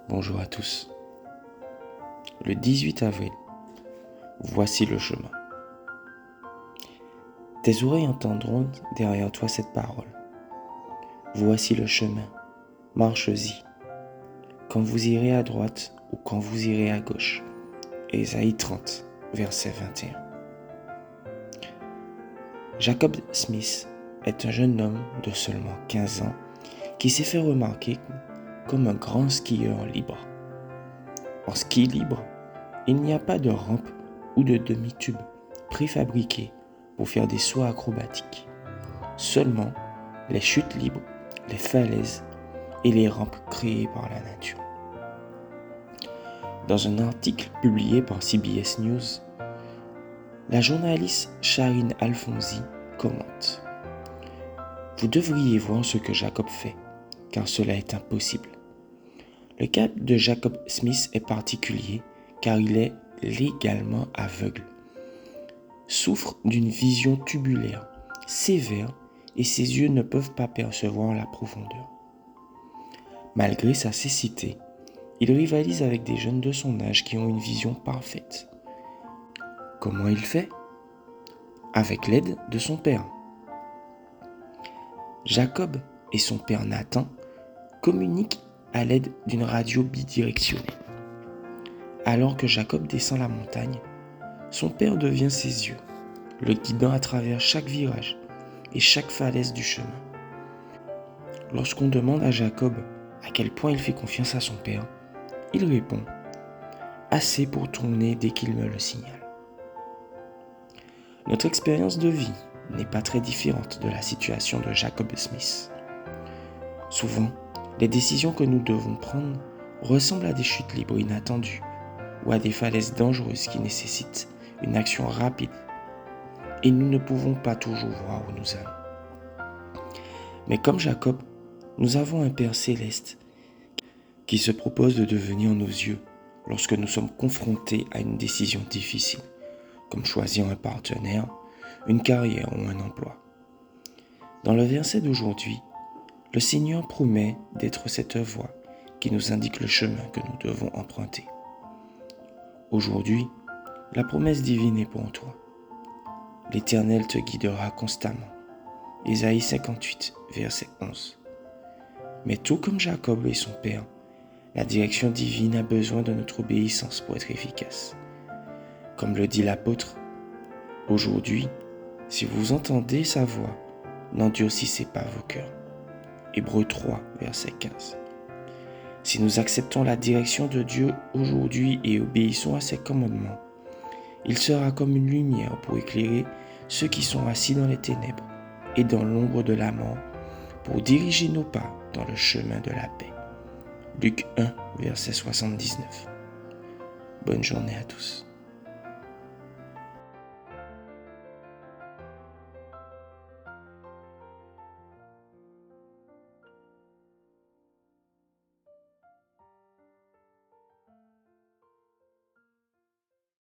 Bonjour à tous. Le 18 avril, voici le chemin. Tes oreilles entendront derrière toi cette parole. Voici le chemin, marche-y. Quand vous irez à droite ou quand vous irez à gauche. Ésaïe 30, verset 21. Jacob Smith est un jeune homme de seulement 15 ans qui s'est fait remarquer comme un grand skieur libre. En ski libre, il n'y a pas de rampe ou de demi-tube préfabriqués pour faire des sauts acrobatiques. Seulement les chutes libres, les falaises et les rampes créées par la nature. Dans un article publié par CBS News, la journaliste Sharine Alfonsi commente : « Vous devriez voir ce que Jacob fait, car cela est impossible. Le cas de Jacob Smith est particulier car il est légalement aveugle, souffre d'une vision tubulaire sévère et ses yeux ne peuvent pas percevoir la profondeur. Malgré sa cécité, il rivalise avec des jeunes de son âge qui ont une vision parfaite. Comment il fait ? Avec l'aide de son père. Jacob et son père Nathan communiquent à l'aide d'une radio bidirectionnelle. Alors que Jacob descend la montagne, son père devient ses yeux, le guidant à travers chaque virage et chaque falaise du chemin. Lorsqu'on demande à Jacob à quel point il fait confiance à son père, il répond : « Assez pour tourner dès qu'il me le signale. » Notre expérience de vie n'est pas très différente de la situation de Jacob Smith. Souvent, les décisions que nous devons prendre ressemblent à des chutes libres inattendues ou à des falaises dangereuses qui nécessitent une action rapide et nous ne pouvons pas toujours voir où nous allons. Mais comme Jacob, nous avons un Père céleste qui se propose de devenir nos yeux lorsque nous sommes confrontés à une décision difficile, comme choisir un partenaire, une carrière ou un emploi. Dans le verset d'aujourd'hui, le Seigneur promet d'être cette voie qui nous indique le chemin que nous devons emprunter. Aujourd'hui, la promesse divine est pour toi. L'Éternel te guidera constamment. Ésaïe 58, verset 11. Mais tout comme Jacob et son père, la direction divine a besoin de notre obéissance pour être efficace. Comme le dit l'apôtre, aujourd'hui, si vous entendez sa voix, n'endurcissez pas vos cœurs. Hébreux 3, verset 15. Si nous acceptons la direction de Dieu aujourd'hui et obéissons à ses commandements, il sera comme une lumière pour éclairer ceux qui sont assis dans les ténèbres et dans l'ombre de la mort, pour diriger nos pas dans le chemin de la paix. Luc 1, verset 79. Bonne journée à tous.